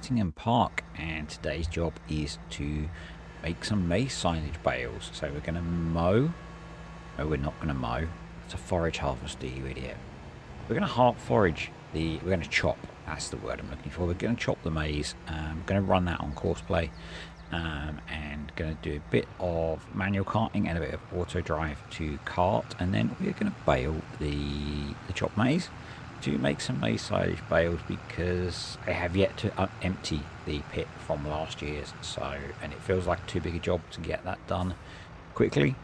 Attingham Park, and today's job is to make some maize silage bales. So we're going to mow. No, we're not going to mow. It's a forage harvester, you idiot. We're going to forage the. We're going to chop. That's the word I'm looking for. We're going to chop the maize. I'm going to run that on courseplay, and going to do a bit of manual carting and a bit of auto drive to cart, and then we're going to bale the chopped maize to make some maize silage bales, because I have yet to empty the pit from last year's, and it feels like too big a job to get that done quickly.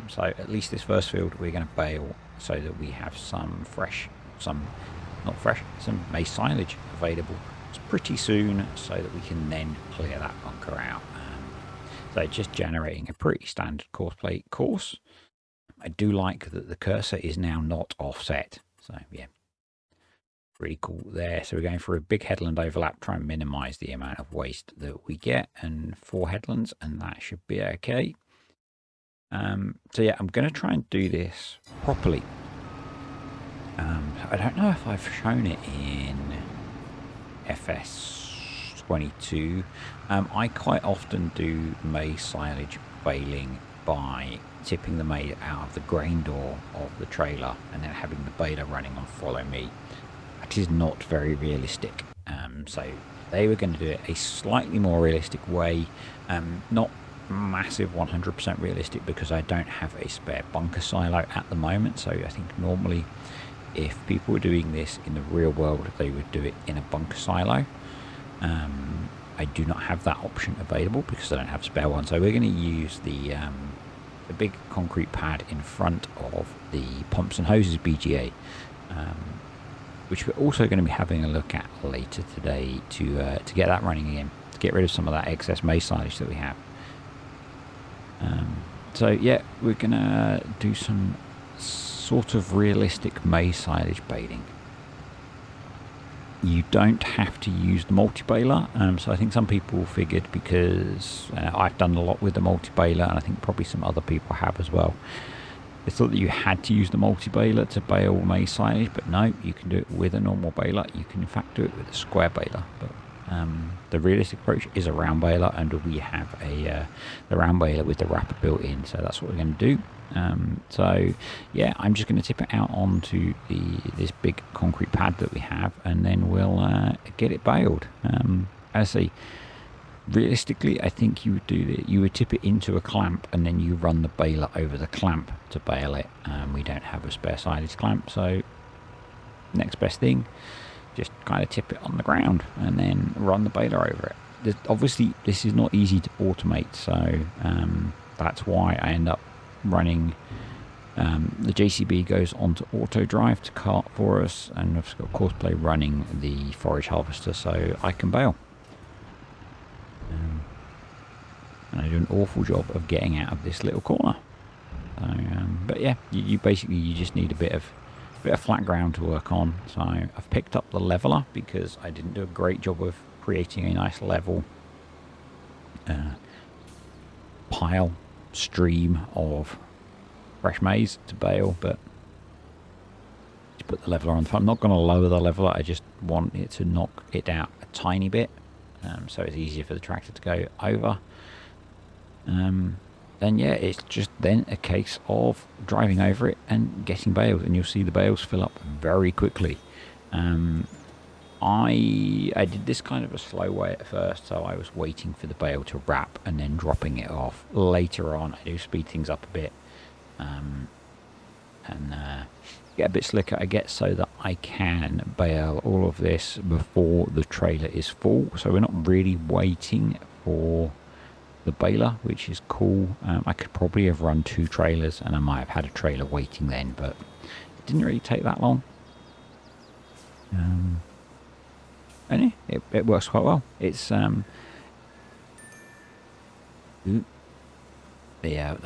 So at least this first field we're going to bale so that we have some maize silage available pretty soon, so that we can then clear that bunker out. So just generating a pretty standard courseplay course. I do like that the cursor is now not offset, so yeah, pretty cool there. So we're going for a big headland overlap, try and minimize the amount of waste that we get, and 4 headlands, and that should be okay. So yeah, I'm going to try and do this properly. I don't know if I've shown it in FS22. I quite often do maize silage baling by tipping the maize out of the grain door of the trailer and then having the baler running on follow me. That is not very realistic. So they were going to do it a slightly more realistic way, not massive 100% realistic, because I don't have a spare bunker silo at the moment. So I think normally if people were doing this in the real world, they would do it in a bunker silo. I do not have that option available because I don't have a spare one. So we're going to use the big concrete pad in front of the pumps and hoses BGA, which we're also going to be having a look at later today to get that running again, to get rid of some of that excess maize silage that we have. So yeah, we're going to do some sort of realistic maize silage baling. You don't have to use the multi-baler, so I think some people figured, because I've done a lot with the multi-baler, and I think probably some other people have as well, they thought that you had to use the multi-baler to bale maize silage, but no, you can do it with a normal baler. You can in fact do it with a square baler, but the realistic approach is a round baler, and we have the round baler with the wrapper built in, so that's what we're going to do. So yeah, I'm just going to tip it out onto this big concrete pad that we have, and then we'll get it baled. As I say, realistically, I think you would do that. You would tip it into a clamp, and then you run the baler over the clamp to bale it. We don't have a spare silage clamp, so next best thing, just kind of tip it on the ground and then run the baler over it. Obviously, this is not easy to automate, so that's why I end up running the JCB goes onto auto drive to cart for us, and I've got courseplay running the forage harvester so I can bale. And I do an awful job of getting out of this little corner. So, but yeah, you basically just need a bit of flat ground to work on. So I've picked up the leveler because I didn't do a great job of creating a nice level pile stream of fresh maize to bale, but to put the leveler on. I'm not going to lower the leveler, I just want it to knock it out a tiny bit, so it's easier for the tractor to go over. Then yeah, it's just then a case of driving over it and getting bales, and you'll see the bales fill up very quickly. I did this kind of a slow way at first, so I was waiting for the bale to wrap and then dropping it off. Later on, I do speed things up a bit, and get a bit slicker, I guess, so that I can bale all of this before the trailer is full. So we're not really waiting for the baler, which is cool. I could probably have run 2 trailers, and I might have had a trailer waiting then, but it didn't really take that long. And yeah, it works quite well. It's the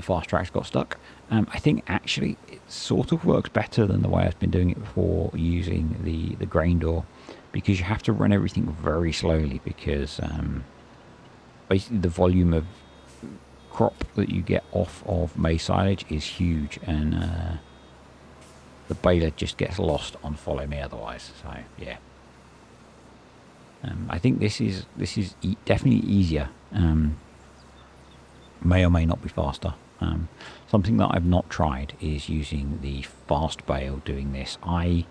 fast tracks got stuck. I think actually it sort of works better than the way I've been doing it before, using the grain door, because you have to run everything very slowly, because basically the volume of crop that you get off of maize silage is huge, and the baler just gets lost on follow me otherwise. So yeah, I think this is definitely easier. May or may not be faster. Something that I've not tried is using the fast bale doing this. In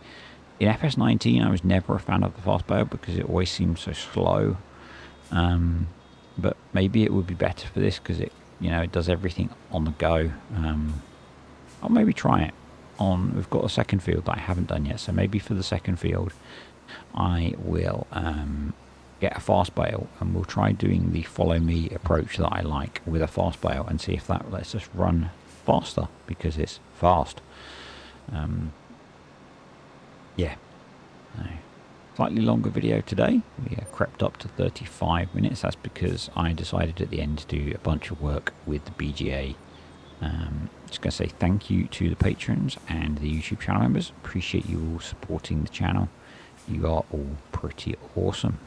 FS19 I was never a fan of the fast bale because it always seemed so slow. But maybe it would be better for this because it does everything on the go. I'll maybe try it on. We've got a second field that I haven't done yet, so maybe for the second field I will get a fast bale and we'll try doing the follow me approach that I like with a fast bale and see if that lets us run faster because it's fast. Yeah, slightly longer video today. We crept up to 35 minutes. That's because I decided at the end to do a bunch of work with the BGA. Just going to say thank you to the patrons and the YouTube channel members. Appreciate you all supporting the channel. You are all pretty awesome.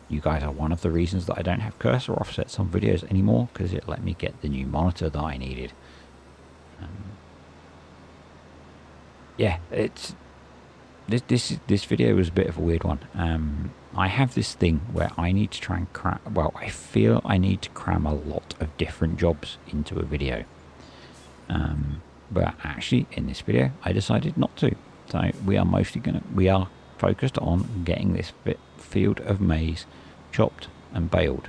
You guys are one of the reasons that I don't have cursor offsets on videos anymore, because it let me get the new monitor that I needed. Yeah, it's this video was a bit of a weird one. I have this thing where I need to try and cram. Well, I feel I need to cram a lot of different jobs into a video. But actually, in this video, I decided not to. So we are focused on getting this field of maize chopped and baled.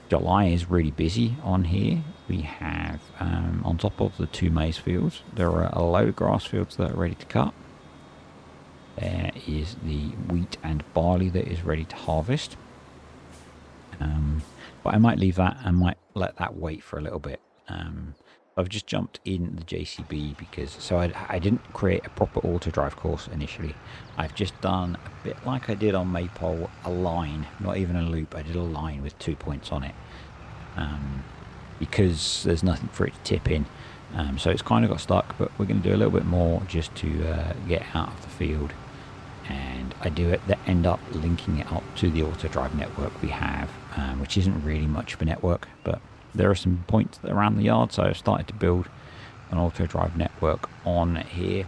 July is really busy on here. We have on top of the 2 maize fields, there are a load of grass fields that are ready to cut. There is the wheat and barley that is ready to harvest. But I might leave that and might let that wait for a little bit. I've just jumped in the JCB because I didn't create a proper auto drive course initially. I've just done a bit like I did on Maypole, a line, not even a loop. I did a line with 2 points on it because there's nothing for it to tip in. So it's kind of got stuck, but we're going to do a little bit more just to get out of the field. And I do it that end up linking it up to the auto drive network we have, which isn't really much of a network, but there are some points around the yard, so I've started to build an auto drive network on here.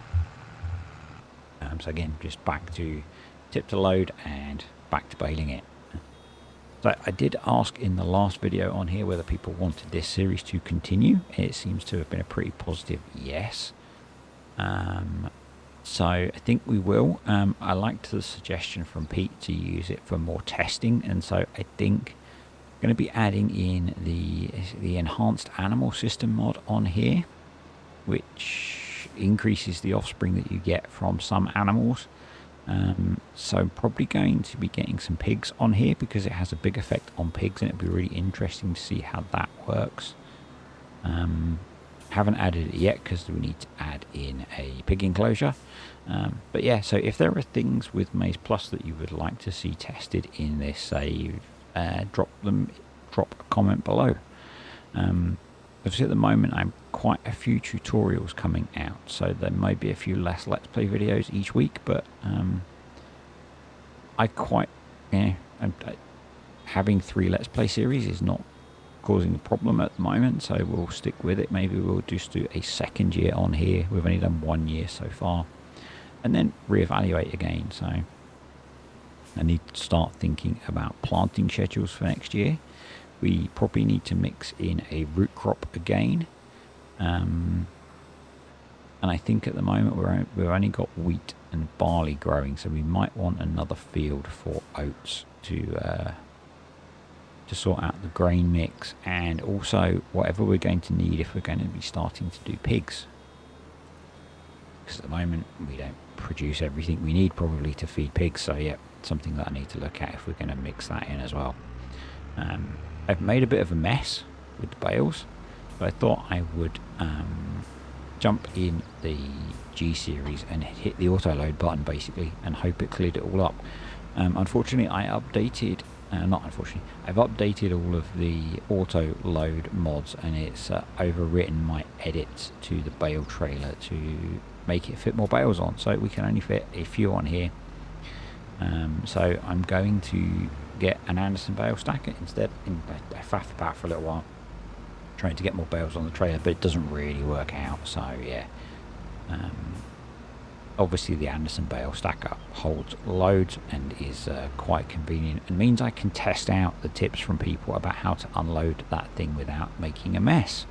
So again, just back to tip to load and back to baling it. So I did ask in the last video on here whether people wanted this series to continue. It seems to have been a pretty positive yes. So I think we will. I liked the suggestion from Pete to use it for more testing, and so I think I'm going to be adding in the enhanced animal system mod on here, which increases the offspring that you get from some animals. So I'm probably going to be getting some pigs on here because it has a big effect on pigs, and it'll be really interesting to see how that works. Haven't added it yet because we need to add in a pig enclosure. But yeah, so if there are things with maizePlus that you would like to see tested in this save, drop a comment below. Obviously at the moment I'm quite a few tutorials coming out, so there may be a few less let's play videos each week, but having 3 let's play series is not causing a problem at the moment, so we'll stick with it. Maybe we'll just do a second year on here. We've only done 1 year so far, and then reevaluate again. So I need to start thinking about planting schedules for next year. We probably need to mix in a root crop again, and I think at the moment we've only got wheat and barley growing, so we might want another field for oats to sort out the grain mix, and also whatever we're going to need if we're going to be starting to do pigs, because at the moment we don't produce everything we need probably to feed pigs. So yeah, something that I need to look at if we're going to mix that in as well. I've made a bit of a mess with the bales, but I thought I would jump in the G series and hit the auto load button basically and hope it cleared it all up. Unfortunately I've updated all of the auto load mods, and it's overwritten my edits to the bale trailer to make it fit more bales on, so we can only fit a few on here. So I'm going to get an Anderson bale stacker instead. I faffed about for a little while trying to get more bales on the trailer, but it doesn't really work out, so yeah. obviously the Anderson bale stacker holds loads and is quite convenient, and means I can test out the tips from people about how to unload that thing without making a mess,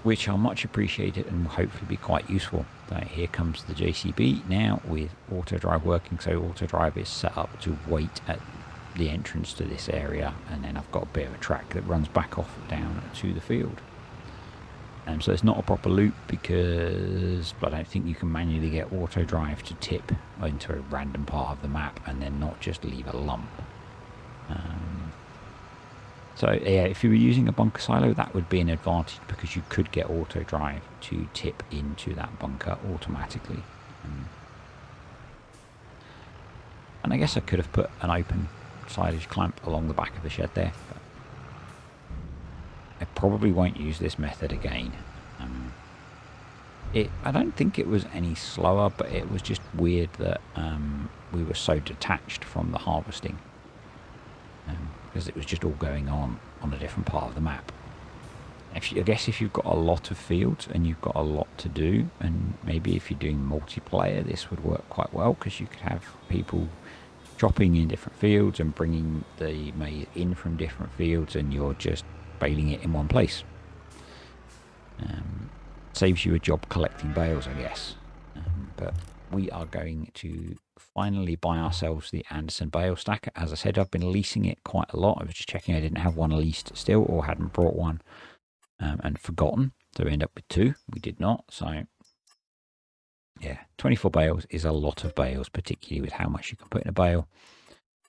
which are much appreciated and will hopefully be quite useful. So here comes the JCB now with auto drive working. So auto drive is set up to wait at the entrance to this area, and then I've got a bit of a track that runs back off down to the field. So it's not a proper loop because I don't think you can manually get auto drive to tip into a random part of the map and then not just leave a lump. So yeah, if you were using a bunker silo, that would be an advantage because you could get auto drive to tip into that bunker automatically. And I guess I could have put an open silage clamp along the back of the shed there, but I probably won't use this method again. I don't think it was any slower, but it was just weird that we were so detached from the harvesting, because it was just all going on a different part of the map. I guess if you've got a lot of fields and you've got a lot to do, and maybe if you're doing multiplayer, this would work quite well because you could have people dropping in different fields and bringing the maize in from different fields, and you're just baling it in one place. Saves you a job collecting bales, I guess. But we are going to finally buy ourselves the Anderson bale stacker. As I said, I've been leasing it quite a lot. I was just checking I didn't have one leased still, or hadn't brought one and forgotten. So we end up with 2. We did not. So yeah, 24 bales is a lot of bales, particularly with how much you can put in a bale.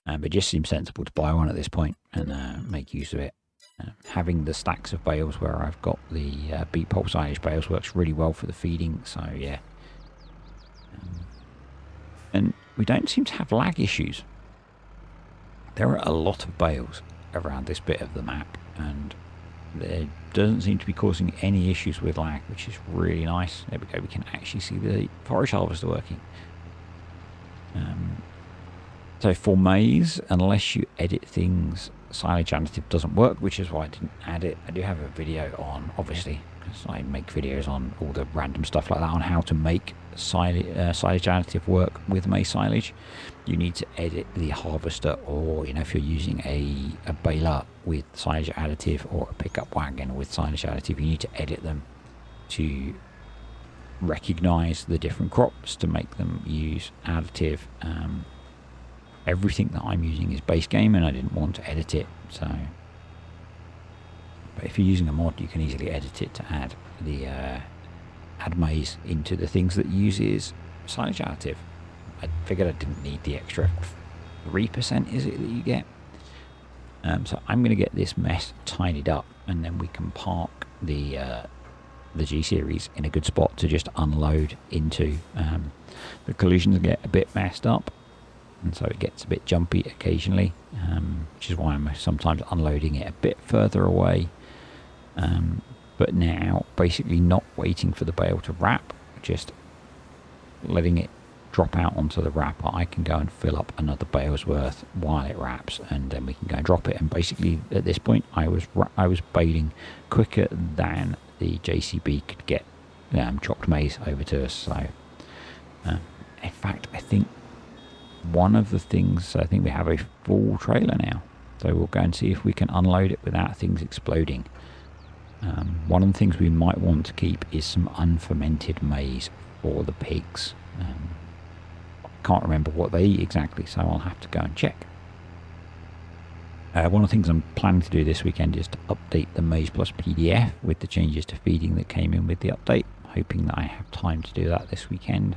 But it just seems sensible to buy one at this point and make use of it. Having the stacks of bales where I've got the beet pulp silage bales works really well for the feeding. So yeah, and we don't seem to have lag issues. There are a lot of bales around this bit of the map, and there doesn't seem to be causing any issues with lag, which is really nice. There we go. We can actually see the forage harvester working. So for maize, unless you edit things, silage additive doesn't work, which is why I didn't add it. I do have a video on, obviously, because I make videos on all the random stuff like that, on how to make silage additive work with maize silage. You need to edit the harvester, or if you're using a baler with silage additive or a pickup wagon with silage additive, you need to edit them to recognize the different crops to make them use additive. Everything that I'm using is base game, and I didn't want to edit it. So, but if you're using a mod, you can easily edit it to add the add maize into the things that uses silage additive. I figured I didn't need the extra 3%, is it, that you get? So I'm going to get this mess tidied up, and then we can park the G series in a good spot to just unload into. The collisions get a bit messed up, and so it gets a bit jumpy occasionally, which is why I'm sometimes unloading it a bit further away. But now, basically not waiting for the bale to wrap, just letting it drop out onto the wrapper, I can go and fill up another bale's worth while it wraps, and then we can go and drop it. And basically, at this point, I was baling quicker than the JCB could get chopped maize over to us. So, in fact, I think one of the things, I think we have a full trailer now, so we'll go and see if we can unload it without things exploding. One of the things we might want to keep is some unfermented maize for the pigs. I can't remember what they eat exactly, so I'll have to go and check. One of the things I'm planning to do this weekend is to update the maizePlus PDF with the changes to feeding that came in with the update, hoping that I have time to do that this weekend.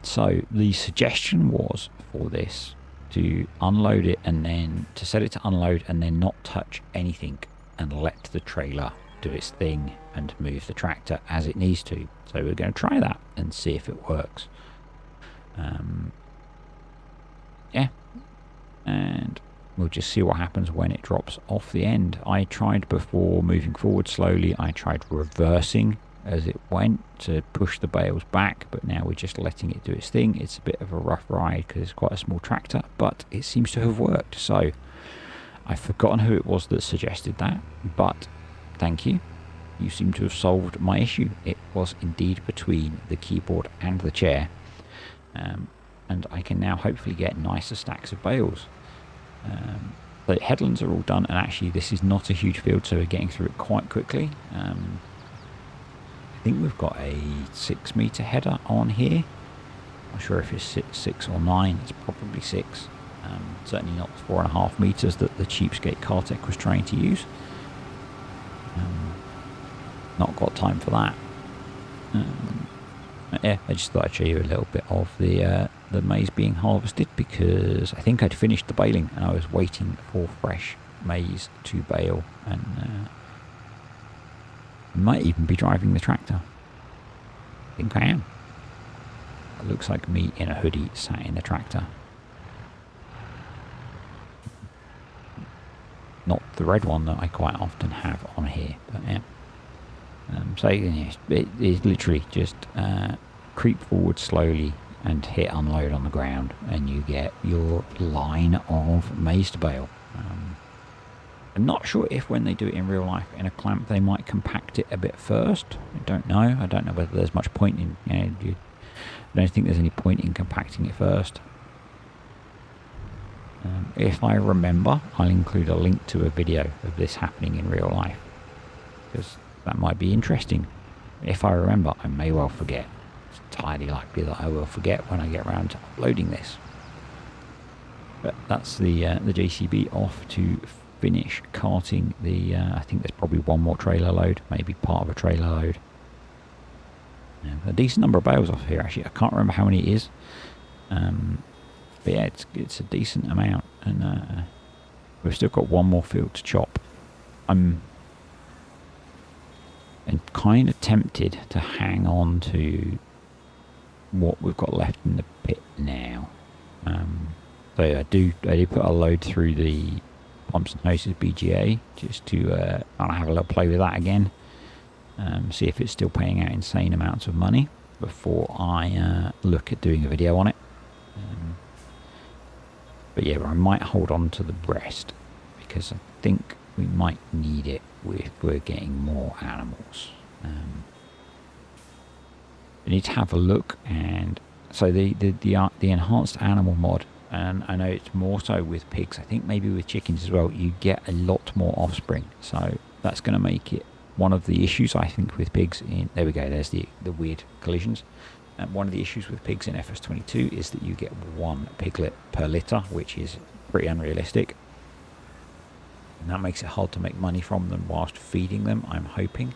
So the suggestion was for this to unload it, and then to set it to unload and then not touch anything and let the trailer do its thing and move the tractor as it needs to. So we're going to try that and see if it works. Yeah, and we'll just see what happens when it drops off the end. I tried, before moving forward slowly, I tried reversing as it went to push the bales back, but now we're just letting it do its thing. It's a bit of a rough ride because it's quite a small tractor, but it seems to have worked. So I've forgotten who it was that suggested that, but thank you. you seem to have solved my issue. It was indeed between the keyboard and the chair. And I can now hopefully get nicer stacks of bales. The headlands are all done, and actually this is not a huge field, so we're getting through it quite quickly. I think we've got a 6 metre header on here. Not sure if it's 6 or 9. It's probably 6. Certainly not 4.5 metres that the cheapskate Kartek was trying to use. Not got time for that. Yeah, I just thought I'd show you a little bit of the maize being harvested, because I think I'd finished the baling and I was waiting for fresh maize to bale, and I might even be driving the tractor. I think I am. It looks like me in a hoodie sat in the tractor. Not the red one that I quite often have on here, but yeah. So yeah, it is literally just creep forward slowly and hit unload on the ground, and you get your line of maize to bale. I'm not sure if when they do it in real life in a clamp they might compact it a bit first. I don't know. I don't know whether there's much point in, I don't think there's any point in compacting it first. If I remember, I'll include a link to a video of this happening in real life, because that might be interesting. If I remember, I may well forget. It's entirely likely that I will forget when I get around to uploading this. But that's the JCB off to finish carting the, I think there's probably one more trailer load, maybe part of a trailer load. Yeah, a decent number of bales off here actually. I can't remember how many it is. But yeah, it's a decent amount, and we've still got one more field to chop. I'm kind of tempted to hang on to what we've got left in the pit now. So I do put a load through the pumps and hoses BGA just to have a little play with that again. See if it's still paying out insane amounts of money before I look at doing a video on it. But yeah, I might hold on to the breast, because I think we might need it if we're getting more animals. We need to have a look, and so the enhanced animal mod, and I know it's more so with pigs, I think maybe with chickens as well, you get a lot more offspring, so that's going to make it one of the issues I think with pigs in, there we go, there's the weird collisions. One of the issues with pigs in FS22 is that you get 1 piglet per litter, which is pretty unrealistic. And that makes it hard to make money from them whilst feeding them. I'm hoping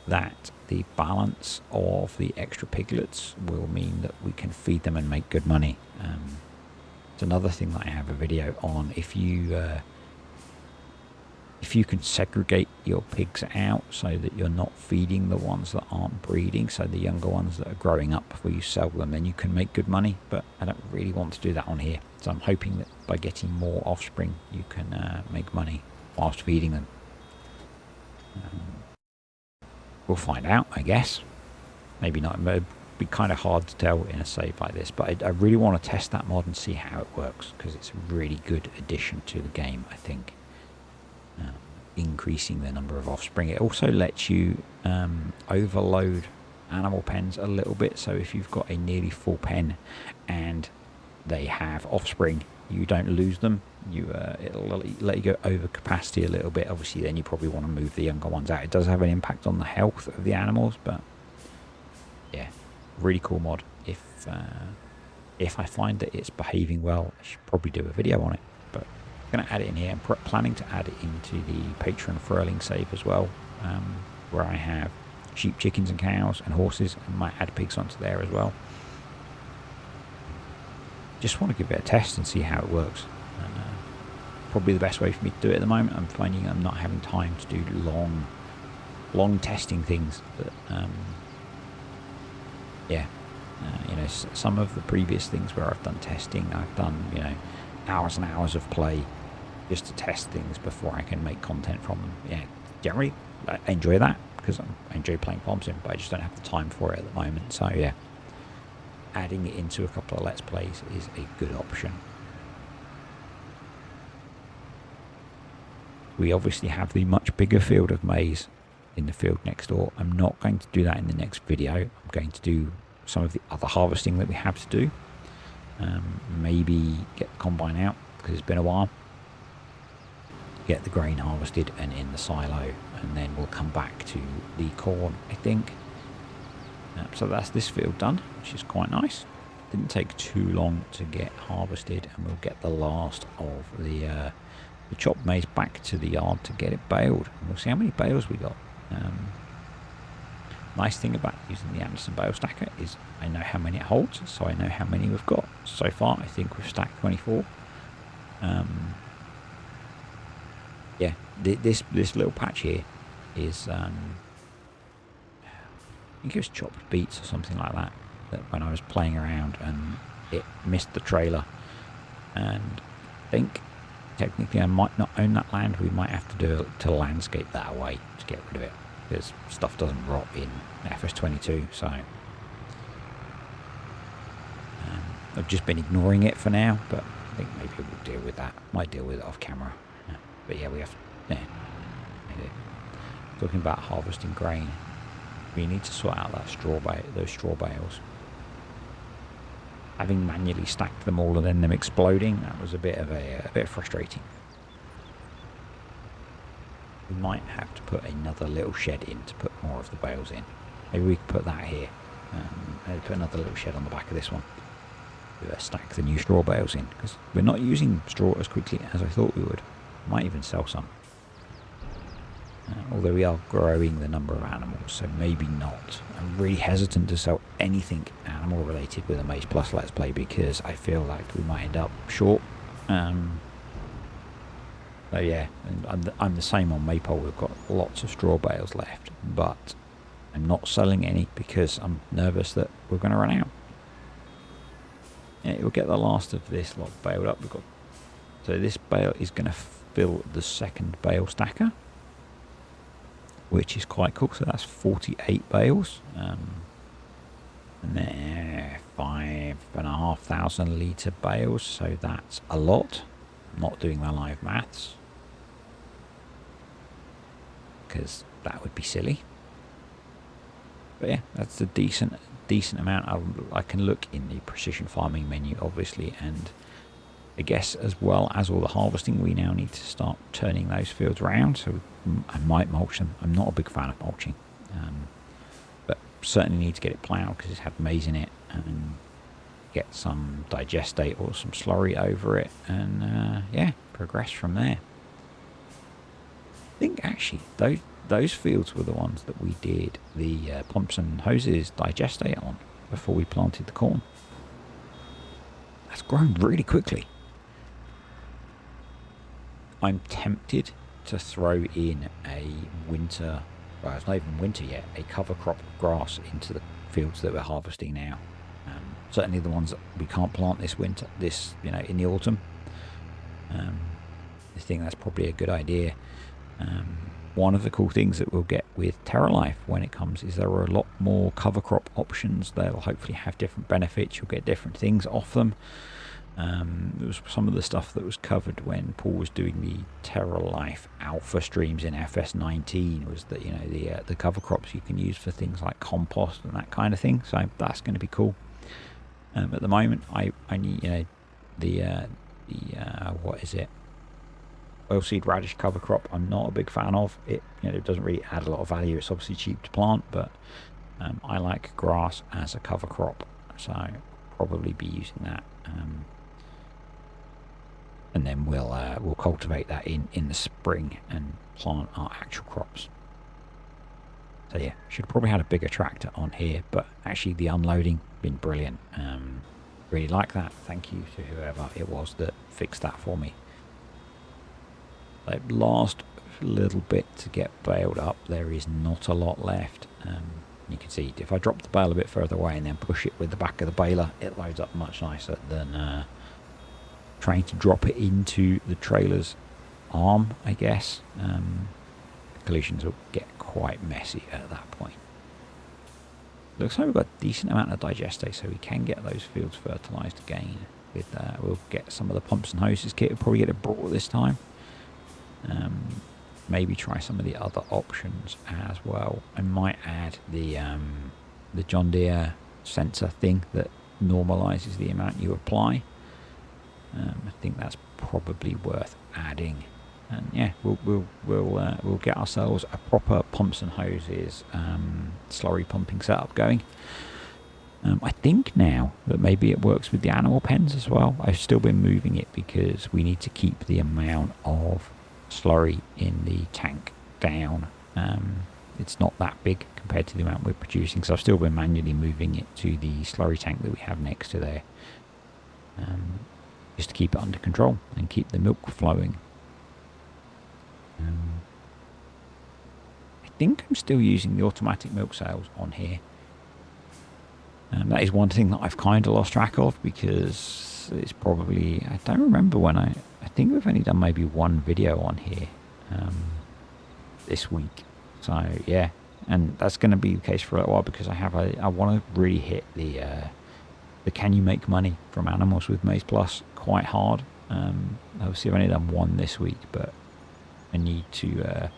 that the balance of the extra piglets will mean that we can feed them and make good money. It's another thing that I have a video on. If you can segregate your pigs out so that you're not feeding the ones that aren't breeding, so the younger ones that are growing up before you sell them, then you can make good money. But I don't really want to do that on here, so I'm hoping that by getting more offspring you can make money whilst feeding them. We'll find out, I guess. Maybe not. It'd be kind of hard to tell in a save like this, but I really want to test that mod and see how it works, because it's a really good addition to the game, I think. Increasing the number of offspring. It also lets you overload animal pens a little bit, so if you've got a nearly full pen and they have offspring, you don't lose them. It'll let you go over capacity a little bit. Obviously then you probably want to move the younger ones out. It does have an impact on the health of the animals, but yeah, really cool mod. If I find that it's behaving well, I should probably do a video on it. But I'm going to add it in here. I'm planning to add it into the Patreon furling save as well, where I have sheep, chickens and cows and horses, and might add pigs onto there as well. Just want to give it a test and see how it works. And probably the best way for me to do it at the moment. I'm finding I'm not having time to do long testing things. But yeah, some of the previous things where I've done testing, I've done hours and hours of play just to test things before I can make content from them. Yeah, generally I enjoy that because I enjoy playing Farm Sim, but I just don't have the time for it at the moment. So yeah, adding it into a couple of Let's Plays is a good option. We obviously have the much bigger field of maize in the field next door. I'm not going to do that in the next video. I'm going to do some of the other harvesting that we have to do. Maybe get the combine out because it's been a while. Get the grain harvested and in the silo, and then we'll come back to the corn, I think. So that's this field done, which is quite nice. Didn't take too long to get harvested, and we'll get the last of the chopped maize back to the yard to get it baled. And we'll see how many bales we got. Nice thing about using the Anderson bale stacker is I know how many it holds, so I know how many we've got. So far, I think we've stacked 24. Yeah, this little patch here is, I think it was chopped beets or something like that, that when I was playing around and it missed the trailer. And I think technically I might not own that land. We might have to do it to landscape that away to get rid of it, because stuff doesn't rot in FS22. So I've just been ignoring it for now, but I think maybe we'll deal with that. Might deal with it off camera. But yeah, we have to, maybe. Talking about harvesting grain, we need to sort out that those straw bales. Having manually stacked them all and then them exploding, that was a bit frustrating. We might have to put another little shed in to put more of the bales in. Maybe we could put that here. Maybe put another little shed on the back of this one. Stack the new straw bales in, because we're not using straw as quickly as I thought we would. Might even sell some. Although we are growing the number of animals, so maybe not. I'm really hesitant to sell anything animal related with a maizePlus Let's Play, because I feel like we might end up short. So yeah, and I'm the same on Maypole. We've got lots of straw bales left, but I'm not selling any because I'm nervous that we're going to run out. Yeah, we'll get the last of this lot baled up. So this bale is going to fill the second bale stacker, which is quite cool. So that's 48 bales. And they're 5,500 litre bales. So that's a lot. I'm not doing my live maths, because that would be silly. But yeah, that's a decent amount. I can look in the precision farming menu, obviously, and I guess as well as all the harvesting, we now need to start turning those fields around. So I might mulch them. I'm not a big fan of mulching, but certainly need to get it ploughed because it's had maize in it, and get some digestate or some slurry over it, and yeah, progress from there. I think actually those fields were the ones that we did the pumps and hoses digestate on before we planted the corn. That's grown really quickly. I'm tempted to throw in a winter, well, it's not even winter yet, a cover crop of grass into the fields that we're harvesting now. Certainly the ones that we can't plant this winter, in the autumn. I think that's probably a good idea. One of the cool things that we'll get with TerraLife when it comes is there are a lot more cover crop options. They'll hopefully have different benefits. You'll get different things off them. It was some of the stuff that was covered when Paul was doing the TerraLife alpha streams in FS19 was that, the cover crops you can use for things like compost and that kind of thing. So that's going to be cool. At the moment, I need, what is it? Oilseed radish cover crop. I'm not a big fan of it. It doesn't really add a lot of value. It's obviously cheap to plant, but I like grass as a cover crop, so I'll probably be using that. And then we'll cultivate that in the spring and plant our actual crops. So yeah, should probably had a bigger tractor on here, but actually the unloading been brilliant. Really like that. Thank you to whoever it was that fixed that for me. Like last little bit to get baled up, there is not a lot left. You can see if I drop the bale a bit further away and then push it with the back of the baler, it loads up much nicer than trying to drop it into the trailer's arm, I guess. Collisions will get quite messy at that point. Looks like we've got a decent amount of digestate, so we can get those fields fertilised again. We'll get some of the pumps and hoses kit. We'll probably get it brought this time. maybe try some of the other options as well. I might add the John Deere sensor thing that normalizes the amount you apply. I think that's probably worth adding. And yeah, we'll get ourselves a proper pumps and hoses slurry pumping setup going. I think now that maybe it works with the animal pens as well. I've still been moving it because we need to keep the amount of slurry in the tank down. It's not that big compared to the amount we're producing, so I've still been manually moving it to the slurry tank that we have next to there, just to keep it under control and keep the milk flowing. I think I'm still using the automatic milk sales on here. That is one thing that I've kind of lost track of, because it's probably, I don't remember when I think we've only done maybe one video on here this week. So yeah, and that's going to be the case for a while, because I want to really hit the can you make money from animals with maizePlus quite hard. Obviously I've only done one this week, but I need to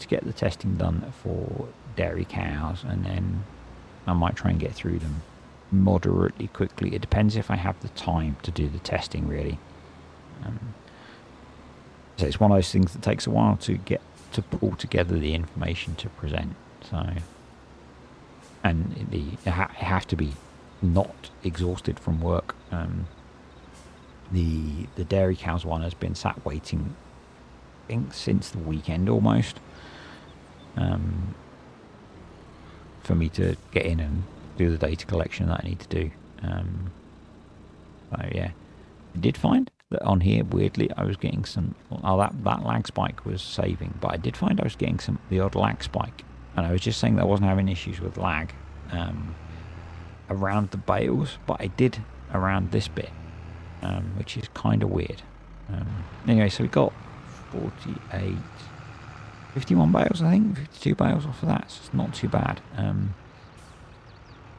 get the testing done for dairy cows, and then I might try and get through them moderately quickly. It depends if I have the time to do the testing, really. So it's one of those things that takes a while to get to pull together the information to present. So, and you have to be not exhausted from work. The dairy cows one has been sat waiting, I think, since the weekend almost, for me to get in and do the data collection that I need to do. So yeah, I did find that on here, weirdly, I was getting some, that lag spike was saving, but I did find I was getting the odd lag spike, and I was just saying that I wasn't having issues with lag around the bales, but I did around this bit, which is kind of weird. Anyway, so we got 51 bales, I think, 52 bales off of that, so it's not too bad.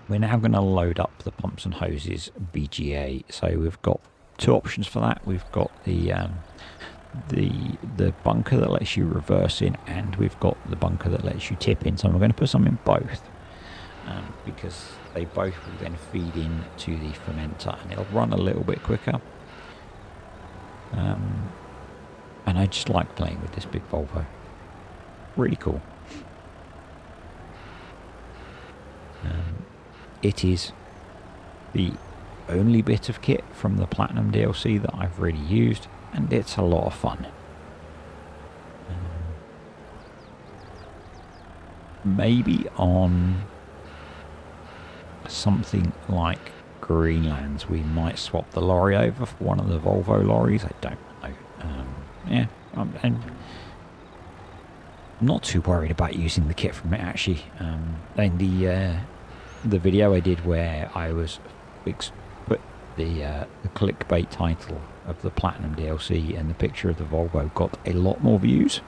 We're now going to load up the pumps and hoses BGA, so we've got two options for that. We've got the bunker that lets you reverse in, and we've got the bunker that lets you tip in, so we're going to put some in both, because they both will then feed into the fermenter, and it'll run a little bit quicker. And I just like playing with this big Volvo. Really cool. It is the only bit of kit from the Platinum DLC that I've really used, and it's a lot of fun. Maybe on something like Greenlands we might swap the lorry over for one of the Volvo lorries. I don't know. Yeah, and I'm not too worried about using the kit from it, actually. And the video I did where I was put the clickbait title of the Platinum DLC and the picture of the Volvo got a lot more views.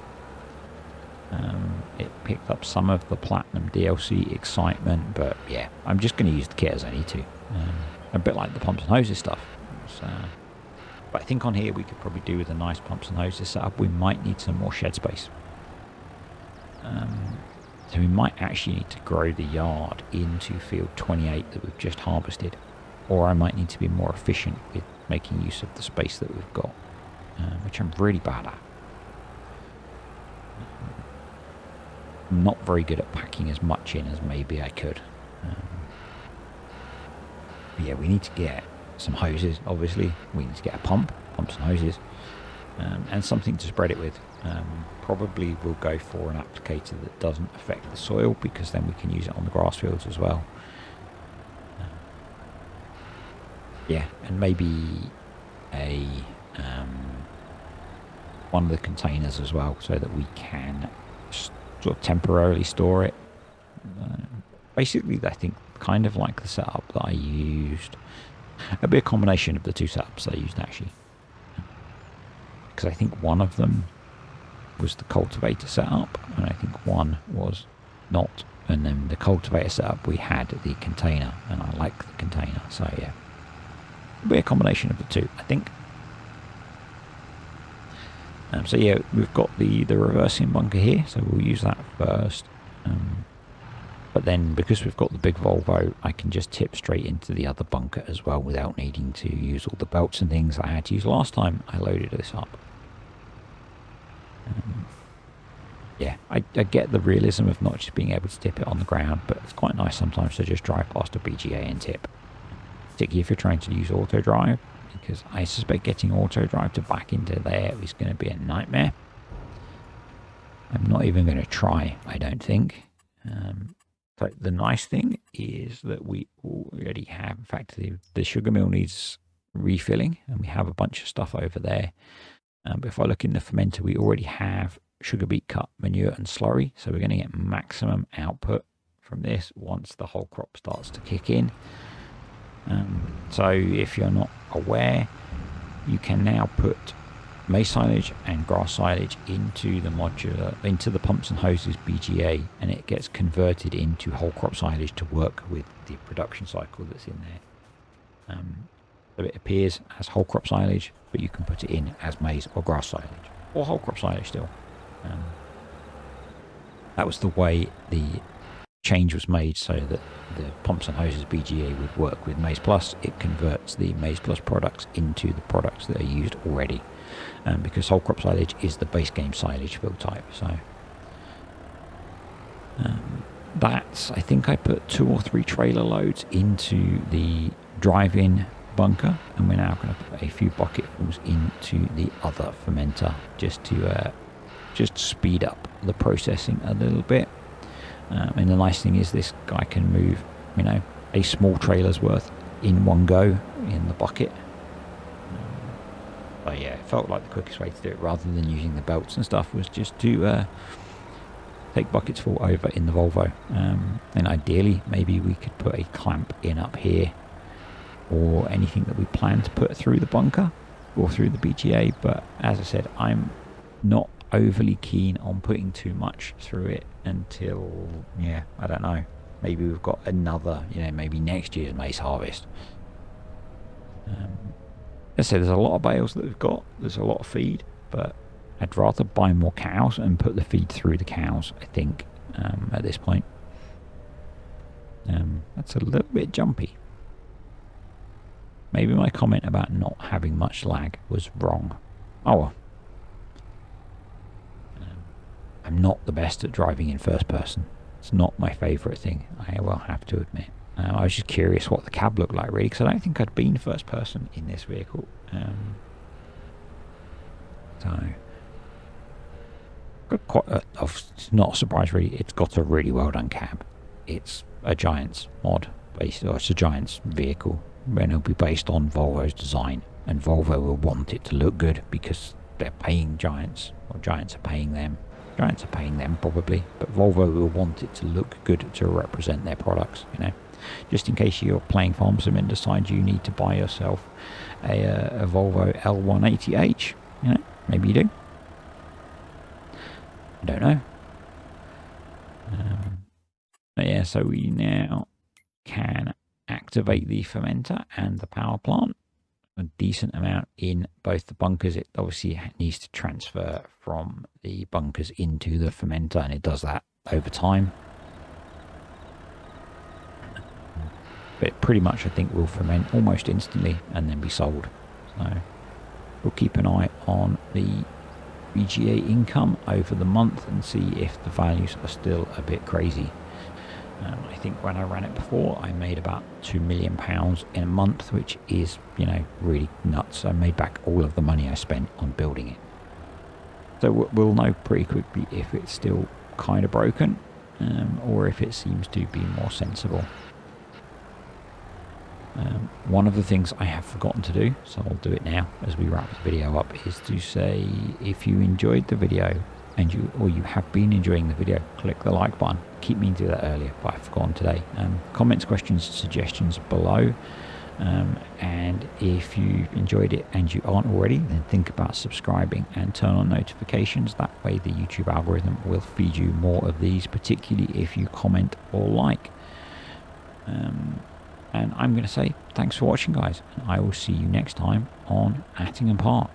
It picked up some of the Platinum DLC excitement, but yeah, I'm just going to use the kit as I need to. A bit like the pumps and hoses stuff. But I think on here we could probably do with a nice pumps and hoses setup. We might need some more shed space. So we might actually need to grow the yard into field 28 that we've just harvested, or I might need to be more efficient with making use of the space that we've got, which I'm really bad at. I'm not very good at packing as much in as maybe I could. But yeah, we need to get some hoses, obviously. We need to get a pumps and hoses, and something to spread it with. Probably we'll go for an applicator that doesn't affect the soil, because then we can use it on the grass fields as well. Yeah, and maybe one of the containers as well, so that we can sort of temporarily store it. Basically, I think kind of like the setup that I used. It'll be a combination of the two setups that I used, actually, because I think one of them was the cultivator setup, and I think one was not. And then the cultivator setup, we had the container, and I like the container. So yeah, it'll be a combination of the two, I think. So yeah, we've got the reversing bunker here, so we'll use that first. But then because we've got the big Volvo, I can just tip straight into the other bunker as well without needing to use all the belts and things I had to use last time I loaded this up. Yeah, I get the realism of not just being able to tip it on the ground, but it's quite nice sometimes to just drive past a BGA and tip. Particularly if you're trying to use auto drive, because I suspect getting auto drive to back into there is going to be a nightmare. I'm not even going to try, I don't think. But the nice thing is that we already have, in fact, the sugar mill needs refilling, and we have a bunch of stuff over there. But if I look in the fermenter, we already have sugar beet cut, manure and slurry, so we're going to get maximum output from this once the whole crop starts to kick in. So if you're not aware, you can now put maize silage and grass silage into the pumps and hoses BGA, and it gets converted into whole crop silage to work with the production cycle that's in there. So it appears as whole crop silage, but you can put it in as maize or grass silage, or whole crop silage still. That was the way the change was made, so that the pumps and hoses BGA would work with maizePlus. It converts the maizePlus products into the products that are used already, because whole crop silage is the base game silage fill type. So that's, I think I put 2 or 3 trailer loads into the drive-in bunker, and we're now going to put a few bucketfuls into the other fermenter just to speed up the processing a little bit. And the nice thing is this guy can move, a small trailer's worth in one go in the bucket. But yeah, it felt like the quickest way to do it, rather than using the belts and stuff, was just to take buckets full over in the Volvo. And ideally, maybe we could put a clamp in up here, or anything that we plan to put through the bunker or through the BGA. But as I said, I'm not overly keen on putting too much through it until, I don't know, maybe we've got another, maybe next year's maize harvest. As I said, there's a lot of bales that we've got, there's a lot of feed, but I'd rather buy more cows and put the feed through the cows, I think, at this point. That's a little bit jumpy. Maybe my comment about not having much lag was wrong. Oh well. I'm not the best at driving in first person. It's not my favourite thing, I will have to admit. I was just curious what the cab looked like, really, because I don't think I'd been first person in this vehicle. So, got quite it's not a surprise, really. It's got a really well done cab. It's a Giants mod, it's a Giants vehicle, and it'll be based on Volvo's design. And Volvo will want it to look good because they're paying Giants, or Giants are paying them. Giants are paying them probably, but Volvo will want it to look good to represent their products, just in case you're playing Farm Sim and decide you need to buy yourself a Volvo L180H, maybe you do, I don't know. But yeah, so we now can activate the fermenter and the power plant. A decent amount in both the bunkers. It obviously needs to transfer from the bunkers into the fermenter, and it does that over time. But pretty much, I think, will ferment almost instantly and then be sold. So we'll keep an eye on the BGA income over the month and see if the values are still a bit crazy. I think when I ran it before, I made about £2 million in a month, which is, really nuts. I made back all of the money I spent on building it. So we'll know pretty quickly if it's still kind of broken, or if it seems to be more sensible. One of the things I have forgotten to do, so I'll do it now as we wrap the video up, is to say, if you enjoyed the video, or you have been enjoying the video, click the like button. Keep meaning to do that earlier, but I've forgotten today. Comments, questions, suggestions below. And if you enjoyed it and you aren't already, then think about subscribing and turn on notifications. That way the YouTube algorithm will feed you more of these, particularly if you comment or like. And I'm going to say thanks for watching, guys, and I will see you next time on Attingham Park.